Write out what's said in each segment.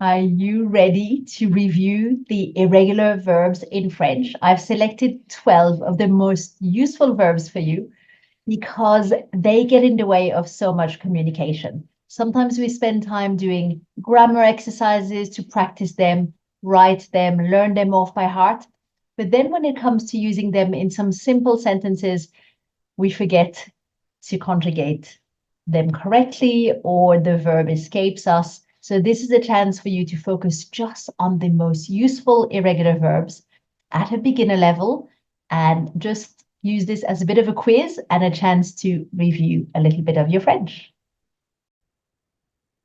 Are you ready to review the irregular verbs in French? I've selected 12 of the most useful verbs for you because they get in the way of so much communication. Sometimes we spend time doing grammar exercises to practice them, write them, learn them off by heart. But then when it comes to using them in some simple sentences, we forget to conjugate them correctly, or the verb escapes us. So this is a chance for you to focus just on the most useful irregular verbs at a beginner level and just use this as a bit of a quiz and a chance to review a little bit of your French.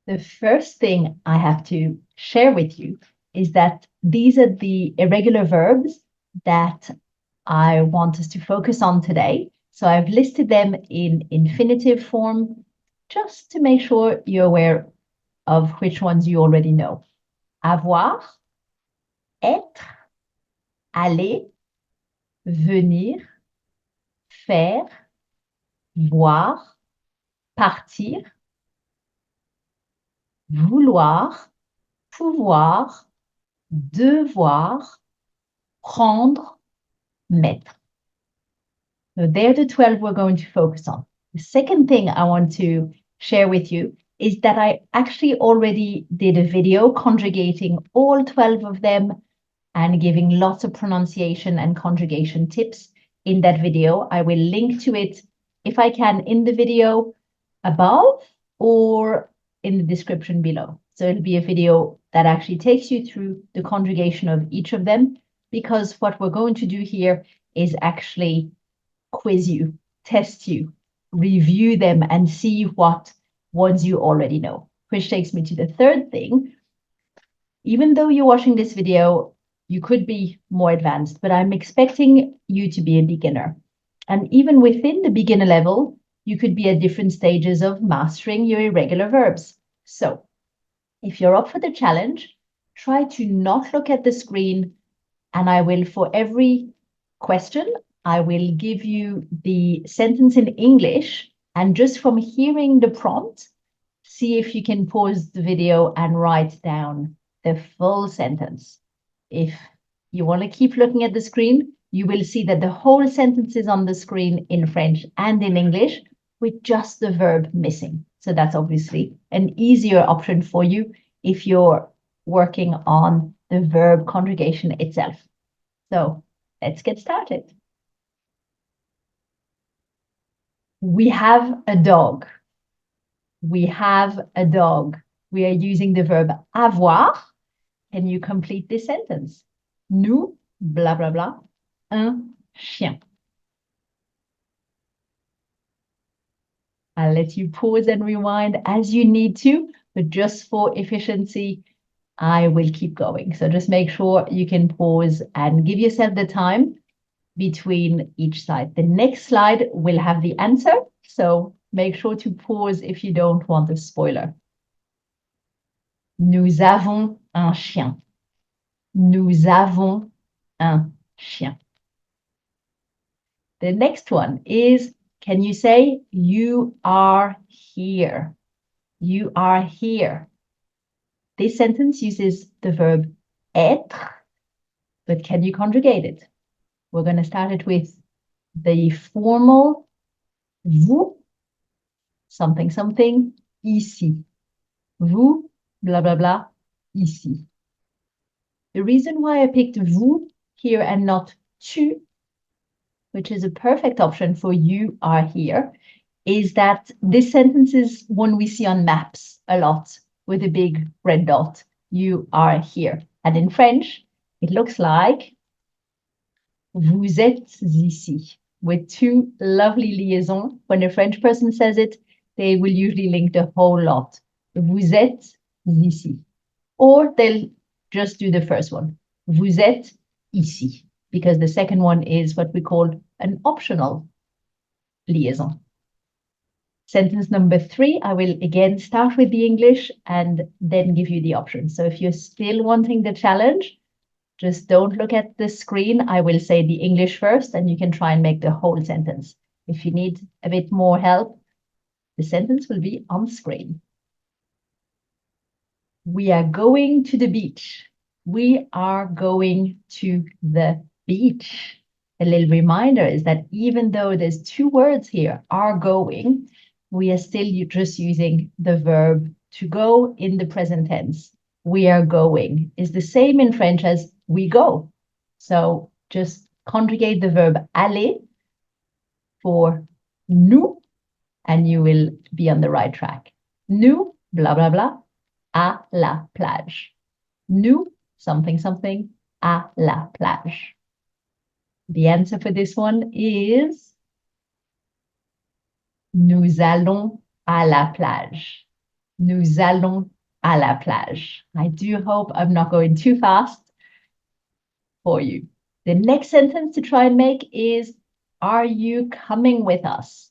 The first thing I have to share with you is that these are the irregular verbs that I want us to focus on today. So I've listed them in infinitive form just to make sure you're aware of which ones you already know. Avoir, être, aller, venir, faire, voir, partir, vouloir, pouvoir, devoir, prendre, mettre. So they're the 12 we're going to focus on. The second thing I want to share with you is that I actually already did a video conjugating all 12 of them and giving lots of pronunciation and conjugation tips in that video. I will link to it if I can in the video above or in the description below. So it'll be a video that actually takes you through the conjugation of each of them, because what we're going to do here is actually quiz you, test you, review them, and see what ones you already know. Which takes me to the third thing. Even though you're watching this video, you could be more advanced, but I'm expecting you to be a beginner. And even within the beginner level, you could be at different stages of mastering your irregular verbs. So if you're up for the challenge, try to not look at the screen, and I will, for every question, I will give you the sentence in English, and just from hearing the prompt, see if you can pause the video and write down the full sentence. If you want to keep looking at the screen, you will see that the whole sentence is on the screen in French and in English with just the verb missing. So that's obviously an easier option for you if you're working on the verb conjugation itself. So let's get started. We have a dog. We have a dog. We are using the verb avoir. Can you complete this sentence? Nous, blah, blah, blah, un chien. I'll let you pause and rewind as you need to, but just for efficiency, I will keep going. So just make sure you can pause and give yourself the time between each slide. The next slide will have the answer, so make sure to pause if you don't want a spoiler. Nous avons un chien. Nous avons un chien. The next one is, can you say, you are here? You are here. This sentence uses the verb être, but can you conjugate it? We're going to start it with the formal vous, something, something, ici. Vous, blah, blah, blah, ici. The reason why I picked vous here and not tu, which is a perfect option for you are here, is that this sentence is one we see on maps a lot with a big red dot. You are here. And in French, it looks like vous êtes ici, with two lovely liaisons. When a French person says it, they will usually link the whole lot. Vous êtes ici. Or they'll just do the first one. Vous êtes ici, because the second one is what we call an optional liaison. Sentence number 3, I will again start with the English and then give you the options. So if you're still wanting the challenge, just don't look at the screen. I will say the English first, and you can try and make the whole sentence. If you need a bit more help, the sentence will be on screen. We are going to the beach. We are going to the beach. A little reminder is that even though there's two words here, are going, we are still just using the verb to go in the present tense. We are going is the same in French as we go. So just conjugate the verb aller for nous, and you will be on the right track. Nous, blah, blah, blah, à la plage. Nous, something, something, à la plage. The answer for this one is nous allons à la plage. Nous allons à la plage. I do hope I'm not going too fast for you. The next sentence to try and make is, are you coming with us?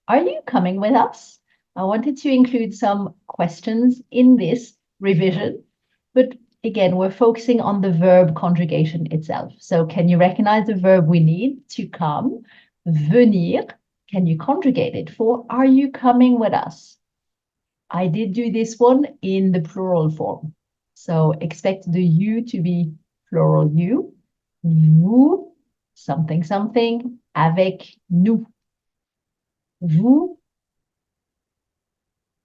Are you coming with us? I wanted to include some questions in this revision, but again, we're focusing on the verb conjugation itself. So can you recognize the verb we need to come? Venir. Can you conjugate it for, are you coming with us? I did do this one in the plural form. So expect the you to be plural you. Vous, something, something, avec nous. Vous,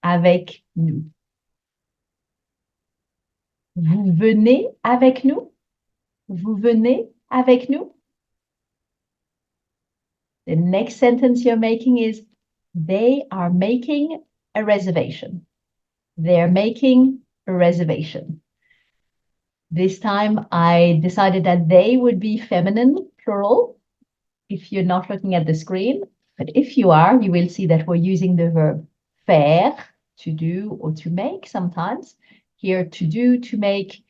avec nous. Vous venez avec nous? Vous venez avec nous? The next sentence you're making is, they are making a reservation. They're making a reservation. This time I decided that they would be feminine, plural, if you're not looking at the screen. But if you are, you will see that we're using the verb faire, to do or to make sometimes. Here, to do, to make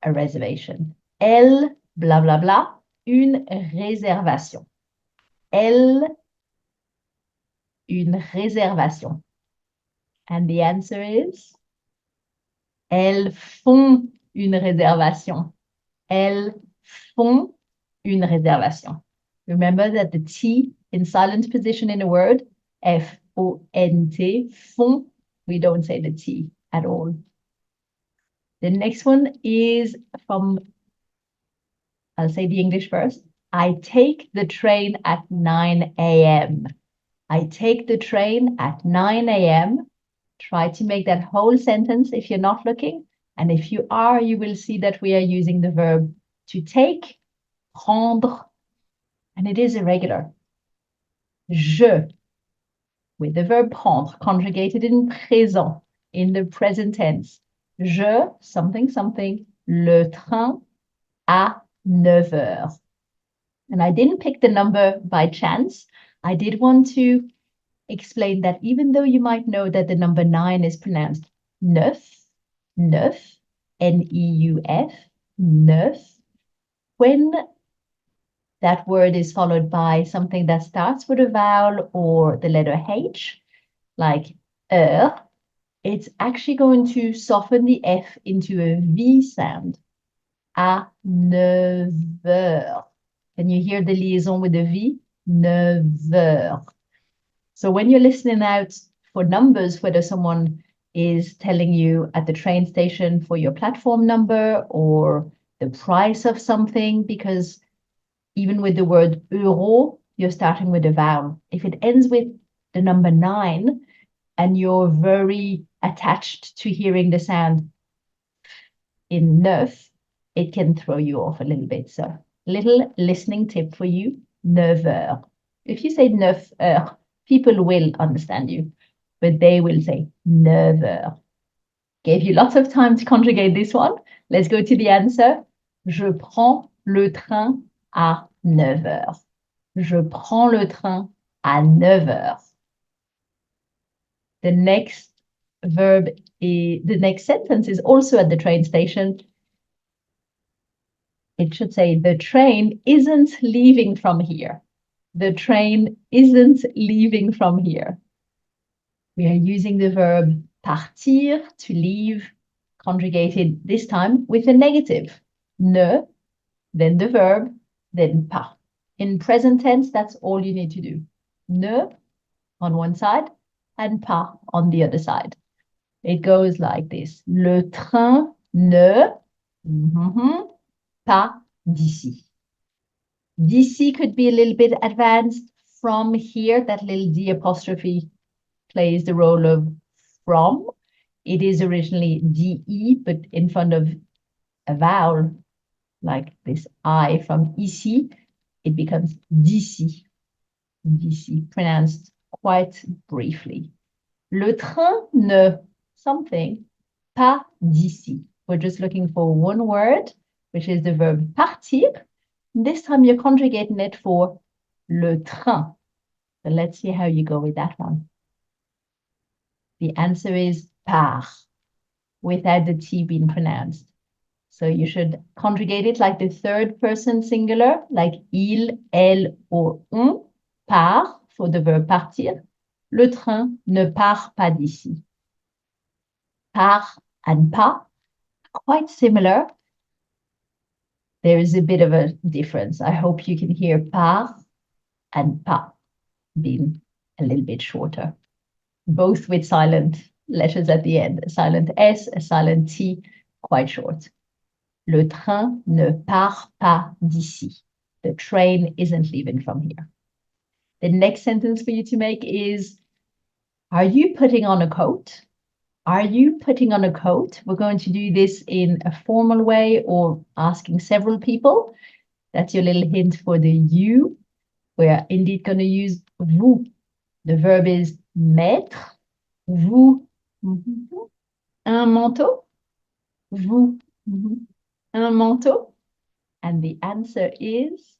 a reservation. Elle, blah, blah, blah, une réservation. Elle, une réservation. And the answer is, elles font une réservation. Elles font une réservation. Remember that the T in silent position in a word, F-O-N-T, font, we don't say the T at all. The next one is from, I'll say the English first. I take the train at 9 a.m. I take the train at 9 a.m. Try to make that whole sentence if you're not looking. And if you are, you will see that we are using the verb to take, prendre, and it is irregular. Je, with the verb prendre, conjugated in présent, in the present tense. Je, something, something, le train à 9 heures. And I didn't pick the number by chance. I did want to explain that even though you might know that the number 9 is pronounced neuf, neuf, N-E-U-F, neuf, when that word is followed by something that starts with a vowel or the letter H, like heure, it's actually going to soften the F into a V sound. À 9 heures. Can you hear the liaison with the V? 9 heures. So when you're listening out for numbers, whether someone is telling you at the train station for your platform number or the price of something, because even with the word euro, you're starting with a vowel. If it ends with the number 9 and you're very attached to hearing the sound in neuf, it can throw you off a little bit. So little listening tip for you, 9 heures. If you say 9 heures, people will understand you, but they will say 9 heures. Gave you lots of time to conjugate this one. Let's go to the answer. Je prends le train à 9 heures. Je prends le train à 9 heures. The next verb is, the next sentence is also at the train station. It should say, the train isn't leaving from here. The train isn't leaving from here. We are using the verb partir, to leave, conjugated this time with a negative. Ne, then the verb, then pas. In present tense, that's all you need to do. Ne on one side and pas on the other side. It goes like this. Le train ne pas d'ici. D'ici could be a little bit advanced. From here, that little D apostrophe plays the role of from. It is originally DE, but in front of a vowel, like this I from ici, it becomes d'ici. D'ici, pronounced quite briefly. Le train ne something, pas d'ici. We're just looking for one word, which is the verb partir. This time you're conjugating it for le train. So let's see how you go with that one. The answer is part, without the T being pronounced. So you should conjugate it like the third person singular, like il, elle, or on, part, for the verb partir. Le train ne part pas d'ici. Part and pas, quite similar. There is a bit of a difference. I hope you can hear part and pas being a little bit shorter, both with silent letters at the end, a silent S, a silent T, quite short. Le train ne part pas d'ici. The train isn't leaving from here. The next sentence for you to make is, are you putting on a coat? Are you putting on a coat? We're going to do this in a formal way or asking several people. That's your little hint for the you. We're indeed going to use vous. The verb is mettre. Vous. Un manteau. Vous. Un manteau. And the answer is,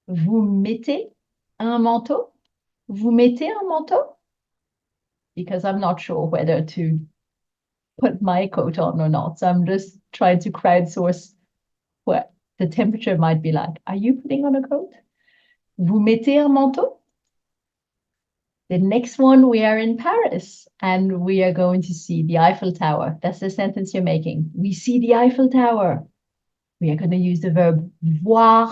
vous mettez un manteau? Vous mettez un manteau? Because I'm not sure whether to put my coat on or not. So I'm just trying to crowdsource what the temperature might be like. Are you putting on a coat? Vous mettez un manteau? The next one, we are in Paris and we are going to see the Eiffel Tower. That's the sentence you're making. We see the Eiffel Tower. We are going to use the verb voir,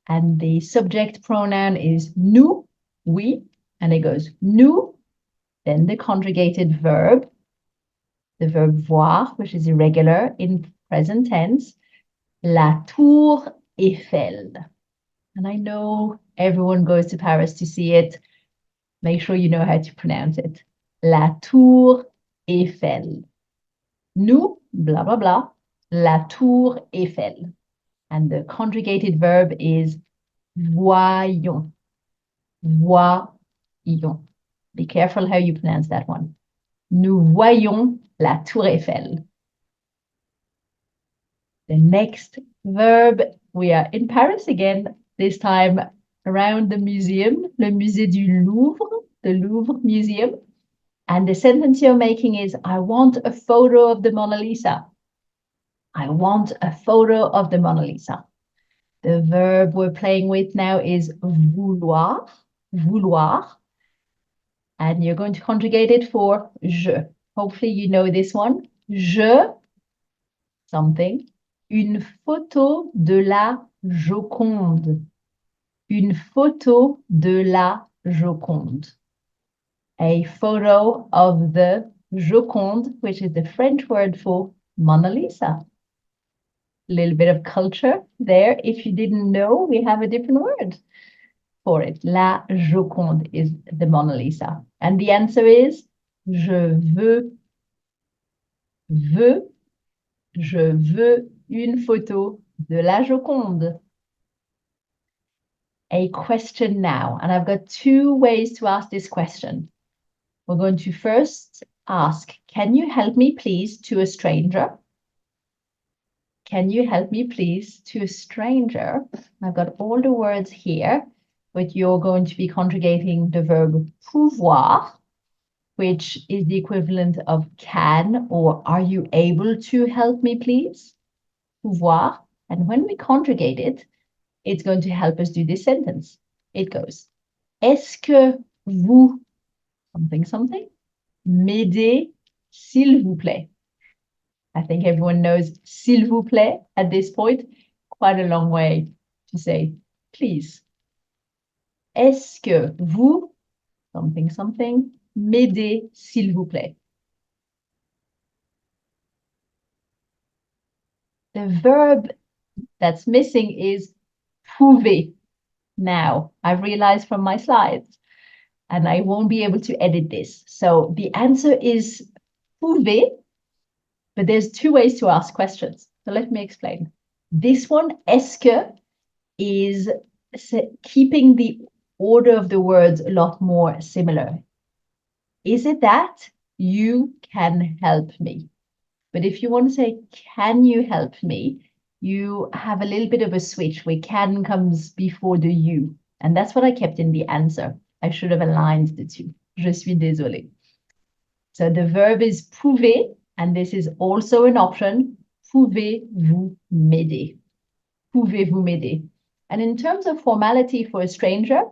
and the subject pronoun is nous, we, and it goes nous, then the conjugated verb, the verb voir, which is irregular in present tense, la tour Eiffel. And I know everyone goes to Paris to see it. Make sure you know how to pronounce it. La tour Eiffel. Nous, blah, blah, blah, la tour Eiffel. And the conjugated verb is voyons. Voyons. Be careful how you pronounce that one. Nous voyons la tour Eiffel. The next verb, we are in Paris again, this time around the museum, le musée du Louvre, the Louvre Museum. And the sentence you're making is, I want a photo of the Mona Lisa. I want a photo of the Mona Lisa. The verb we're playing with now is vouloir, vouloir. And you're going to conjugate it for je. Hopefully you know this one. Je, something, une photo de la Joconde. Une photo de la Joconde. A photo of the Joconde, which is the French word for Mona Lisa. A little bit of culture there. If you didn't know, we have a different word for it. La Joconde is the Mona Lisa. And the answer is, je veux une photo de la Joconde. A question now, and I've got two ways to ask this question. We're going to first ask, can you help me please to a stranger? Can you help me please to a stranger? I've got all the words here, but you're going to be conjugating the verb pouvoir, which is the equivalent of can or are you able to help me please? Pouvoir. And when we conjugate it, it's going to help us do this sentence. It goes, est-ce que vous, something, something, m'aider, s'il vous plaît? I think everyone knows s'il vous plaît at this point. Quite a long way to say please. Est-ce que vous, something, something, m'aider, s'il vous plaît? The verb that's missing is pouvez. Now, I've realized from my slides, and I won't be able to edit this. So the answer is pouvez, but there's two ways to ask questions. So let me explain. This one, est-ce que, is keeping the order of the words a lot more similar. Is it that you can help me? But if you want to say, can you help me? You have a little bit of a switch where can comes before the you. And that's what I kept in the answer. I should have aligned the two. Je suis désolée. So the verb is pouvez, and this is also an option. Pouvez-vous m'aider? Pouvez-vous m'aider? And in terms of formality for a stranger,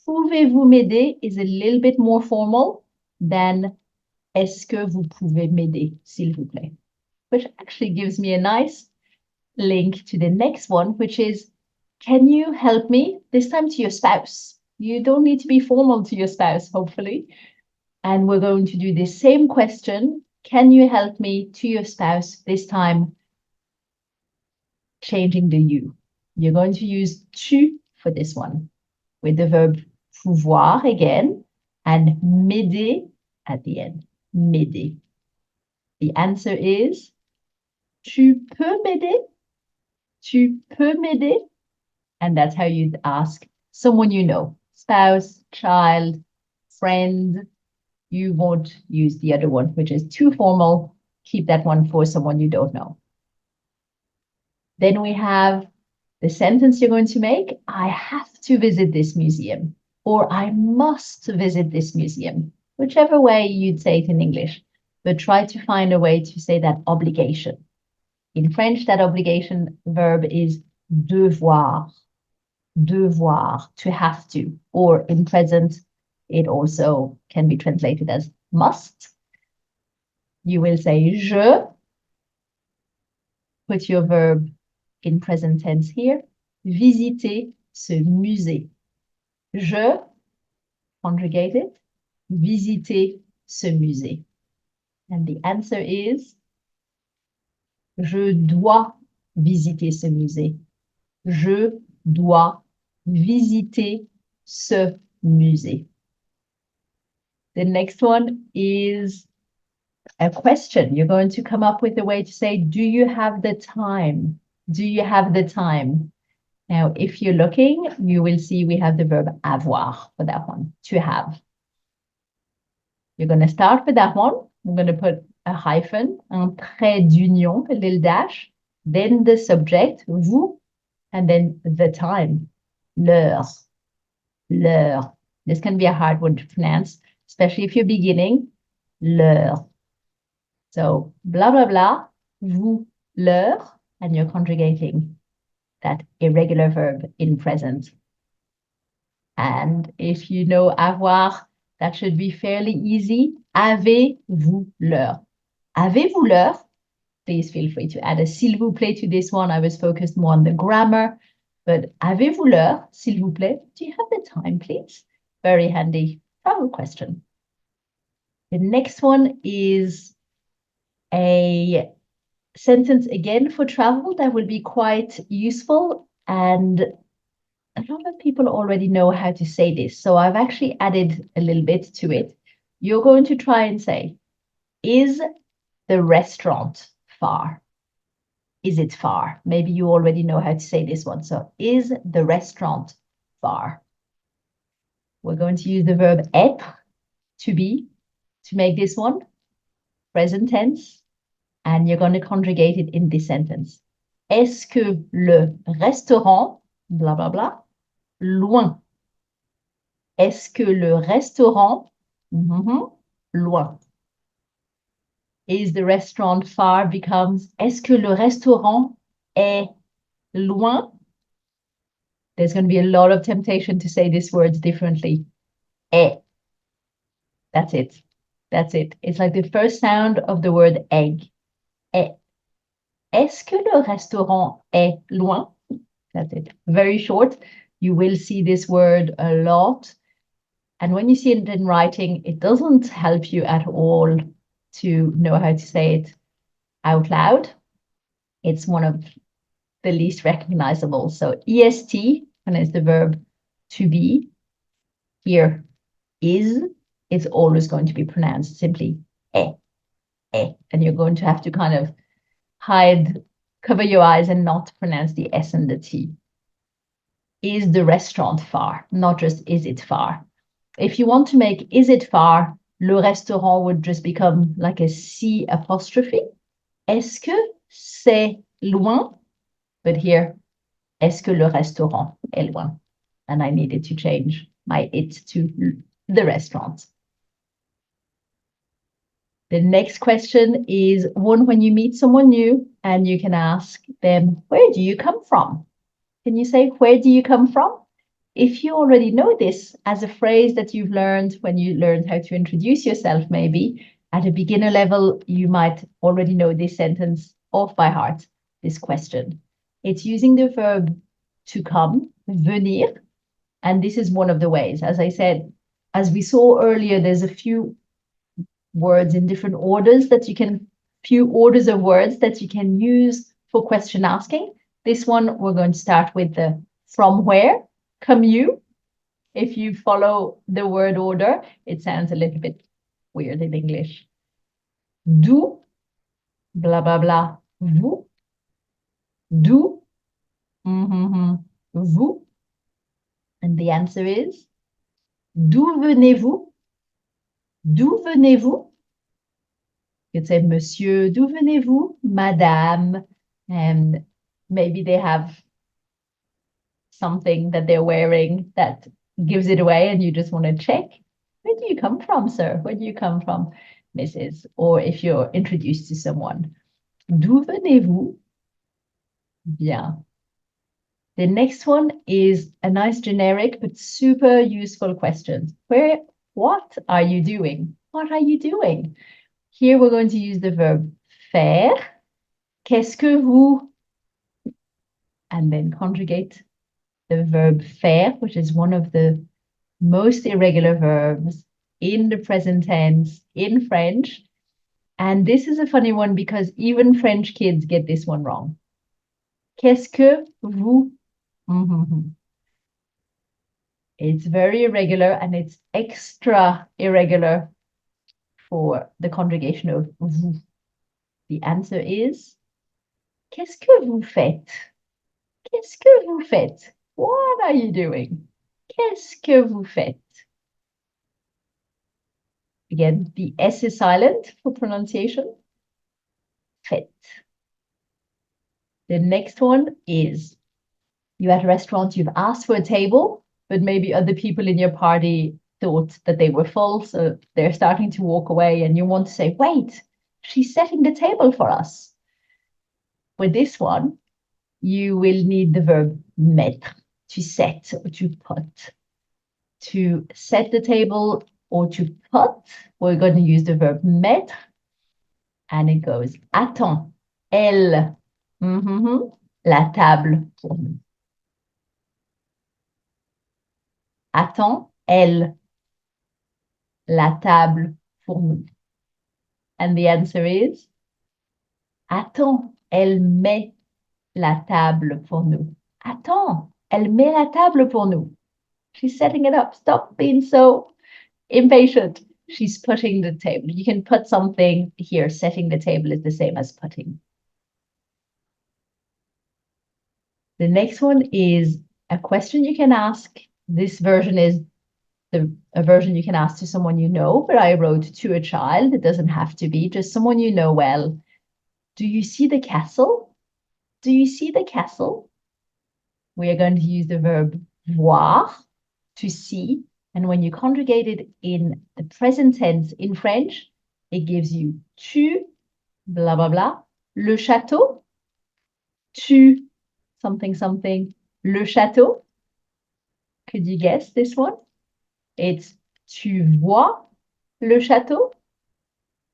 pouvez-vous m'aider is a little bit more formal than est-ce que vous pouvez m'aider, s'il vous plaît? Which actually gives me a nice link to the next one, which is, can you help me? This time to your spouse. You don't need to be formal to your spouse, hopefully. And we're going to do the same question. Can you help me to your spouse? This time, changing the you. You're going to use tu for this one with the verb pouvoir again and m'aider at the end. M'aider. The answer is, tu peux m'aider? Tu peux m'aider? And that's how you'd ask someone you know, spouse, child, friend. You won't use the other one, which is too formal. Keep that one for someone you don't know. Then we have the sentence you're going to make. I have to visit this museum, or I must visit this museum, whichever way you'd say it in English. But try to find a way to say that obligation. In French, that obligation verb is devoir. Devoir, to have to, or in present, it also can be translated as must. You will say je, put your verb in present tense here, visiter ce musée. Je, conjugate it, visiter ce musée. And the answer is, je dois visiter ce musée. Je dois visiter ce musée. The next one is a question. You're going to come up with a way to say, do you have the time? Do you have the time? Now, if you're looking, you will see we have the verb avoir for that one, to have. You're going to start with that one. I'm going to put a hyphen, un trait d'union, a little dash, then the subject, vous, and then the time, l'heure, l'heure. This can be a hard one to pronounce, especially if you're beginning, l'heure. So, blah, blah, blah, vous, l'heure, and you're conjugating that irregular verb in present. And if you know avoir, that should be fairly easy. Avez-vous l'heure? Avez-vous l'heure? Please feel free to add a s'il vous plaît to this one. I was focused more on the grammar, but avez-vous l'heure, s'il vous plaît? Do you have the time, please? Very handy travel question. The next one is a sentence again for travel that will be quite useful, and a lot of people already know how to say this, so I've actually added a little bit to it. You're going to try and say, is the restaurant far? Is it far? Maybe you already know how to say this one. So, is the restaurant far? We're going to use the verb être, to be, to make this one present tense, and you're going to conjugate it in this sentence. Est-ce que le restaurant, blah, blah, blah, loin? Est-ce que le restaurant, loin? Is the restaurant far becomes, est-ce que le restaurant est loin? There's going to be a lot of temptation to say this word differently. Est. That's it. That's it. It's like the first sound of the word egg. Est. Est-ce que le restaurant est loin? That's it. Very short. You will see this word a lot. And when you see it in writing, it doesn't help you at all to know how to say it out loud. It's one of the least recognizable. So est, and it's the verb to be. Here is, it's always going to be pronounced simply eh, eh. And you're going to have to kind of cover your eyes and not pronounce the S and the T. Is the restaurant far? Not just is it far. If you want to make is it far, le restaurant would just become like a C apostrophe. Est-ce que c'est loin? But here, est-ce que le restaurant est loin? And I needed to change my it to the restaurant. The next question is one when you meet someone new and you can ask them, where do you come from? Can you say, where do you come from? If you already know this as a phrase that you've learned when you learned how to introduce yourself, maybe at a beginner level, you might already know this sentence off by heart, this question. It's using the verb to come, venir, and this is one of the ways. As I said, as we saw earlier, there's a few words in different orders that you can, few orders of words that you can use for question asking. This one, we're going to start with the from where, come you. If you follow the word order, it sounds a little bit weird in English. D'où, blah, blah, blah, vous. D'où, vous. And the answer is, d'où venez-vous? D'où venez-vous? You could say, monsieur, d'où venez-vous? Madame. And maybe they have something that they're wearing that gives it away and you just want to check. Where do you come from, sir? Where do you come from, Mrs.? Or if you're introduced to someone, d'où venez-vous? Bien. The next one is a nice generic but super useful question. What are you doing? What are you doing? Here we're going to use the verb faire. Qu'est-ce que vous? And then conjugate the verb faire, which is one of the most irregular verbs in the present tense in French. And this is a funny one because even French kids get this one wrong. Qu'est-ce que vous? It's very irregular and it's extra irregular for the conjugation of vous. The answer is, qu'est-ce que vous faites? Qu'est-ce que vous faites? What are you doing? Qu'est-ce que vous faites? Again, the S is silent for pronunciation. Faites. The next one is, you're at a restaurant, you've asked for a table, but maybe other people in your party thought that they were full, so they're starting to walk away and you want to say, wait, she's setting the table for us. With this one, you will need the verb mettre, to set or to put. To set the table or to put, we're going to use the verb mettre, and it goes, attends, elle, la table pour nous. Attends, elle, la table pour nous. And the answer is, attends, elle met la table pour nous. Attends, elle met la table pour nous. She's setting it up. Stop being so impatient. She's putting the table. You can put something here. Setting the table is the same as putting. The next one is a question you can ask. This version is a version you can ask to someone you know, but I wrote to a child. It doesn't have to be, just someone you know well. Do you see the castle? Do you see the castle? We are going to use the verb voir, to see. And when you conjugate it in the present tense in French, it gives you tu, blah, blah, blah, le château, tu, something, something, le château. Could you guess this one? It's tu vois le château?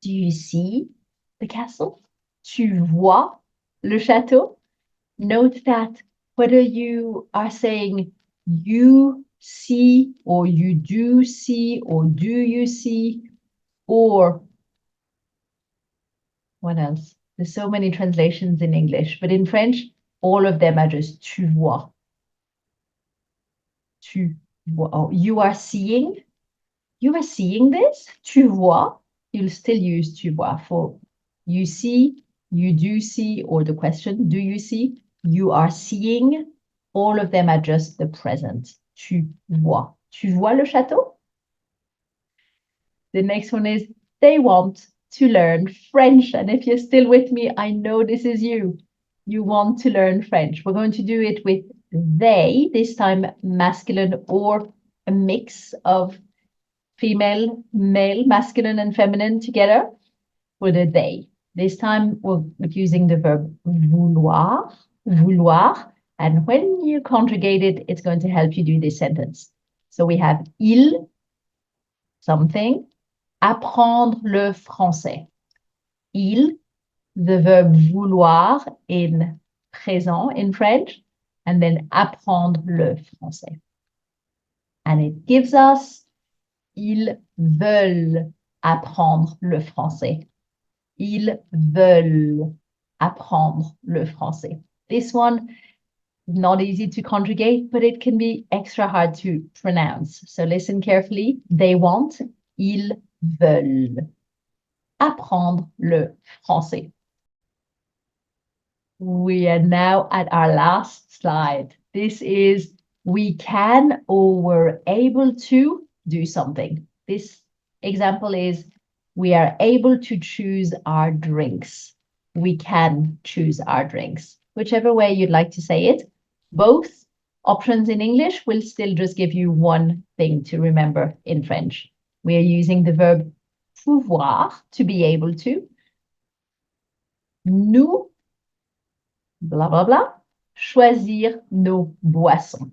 Do you see the castle? Tu vois le château? Note that whether you are saying you see or you do see or do you see or what else? There's so many translations in English, but in French, all of them are just tu vois. Tu vois. Oh, you are seeing. You are seeing this. Tu vois. You'll still use tu vois for you see, you do see, or the question, do you see? You are seeing. All of them are just the present. Tu vois. Tu vois le château? The next one is they want to learn French. And if you're still with me, I know this is you. You want to learn French. We're going to do it with they, this time masculine or a mix of female, male, masculine and feminine together for the they. This time we're using the verb vouloir, vouloir. And when you conjugate it, it's going to help you do this sentence. So we have il, something, apprendre le français. Il, the verb vouloir in présent in French, and then apprendre le français. And it gives us ils veulent apprendre le français. Ils veulent apprendre le français. This one, not easy to conjugate, but it can be extra hard to pronounce. So listen carefully. They want, ils veulent apprendre le français. We are now at our last slide. This is we can or we're able to do something. This example is we are able to choose our drinks. We can choose our drinks. Whichever way you'd like to say it, both options in English will still just give you one thing to remember in French. We are using the verb pouvoir, to be able to. Nous, blah, blah, blah, choisir nos boissons.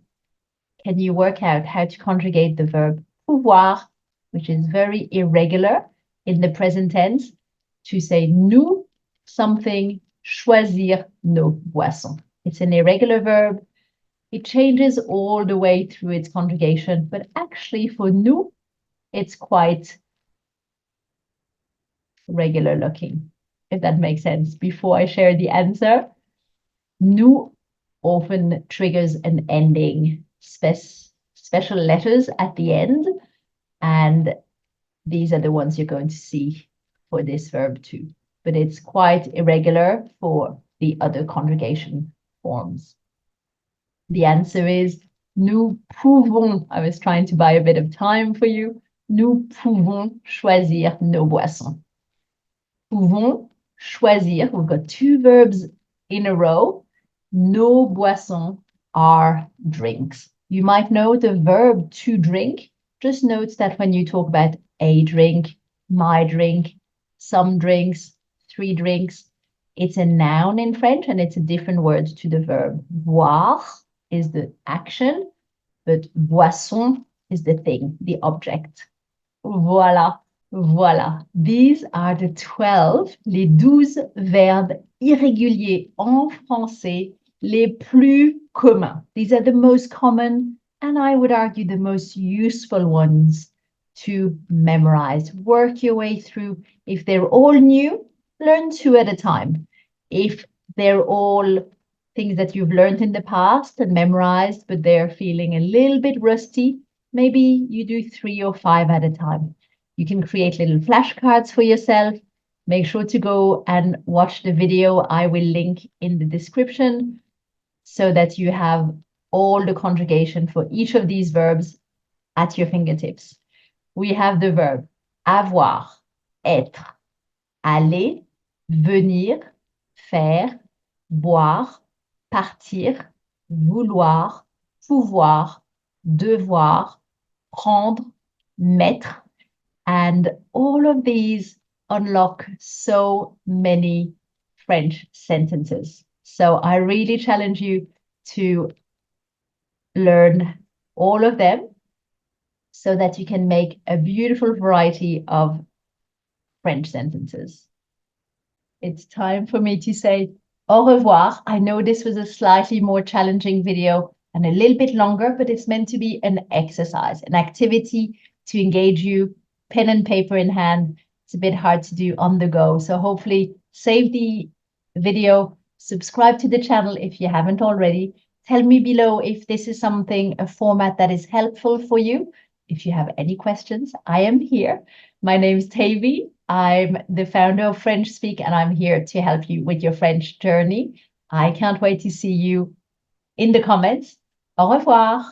Can you work out how to conjugate the verb pouvoir, which is very irregular in the present tense, to say nous, something, choisir nos boissons. It's an irregular verb. It changes all the way through its conjugation, but actually for nous, it's quite regular looking, if that makes sense. Before I share the answer, nous often triggers an ending, special letters at the end, and these are the ones you're going to see for this verb too. But it's quite irregular for the other conjugation forms. The answer is nous pouvons. I was trying to buy a bit of time for you. Nous pouvons choisir nos boissons. Pouvons choisir. We've got two verbs in a row. Nos boissons are drinks. You might know the verb to drink. Just note that when you talk about a drink, my drink, some drinks, three drinks, it's a noun in French and it's a different word to the verb. Voir is the action, but boisson is the thing, the object. Voilà, voilà. These are the 12, les 12 verbes irréguliers en français les plus communs. These are the most common and I would argue the most useful ones to memorize. Work your way through. If they're all new, learn two at a time. If they're all things that you've learned in the past and memorized, but they're feeling a little bit rusty, maybe you do 3 or 5 at a time. You can create little flashcards for yourself. Make sure to go and watch the video I will link in the description so that you have all the conjugation for each of these verbs at your fingertips. We have the verb avoir, être, aller, venir, faire, boire, partir, vouloir, pouvoir, devoir, prendre, mettre. And all of these unlock so many French sentences. So I really challenge you to learn all of them so that you can make a beautiful variety of French sentences. It's time for me to say au revoir. I know this was a slightly more challenging video and a little bit longer, but it's meant to be an exercise, an activity to engage you, pen and paper in hand. It's a bit hard to do on the go. So hopefully save the video, subscribe to the channel if you haven't already. Tell me below if this is a format that is helpful for you. If you have any questions, I am here. My name is Tavy. I'm the founder of French Speak, and I'm here to help you with your French journey. I can't wait to see you in the comments. Au revoir.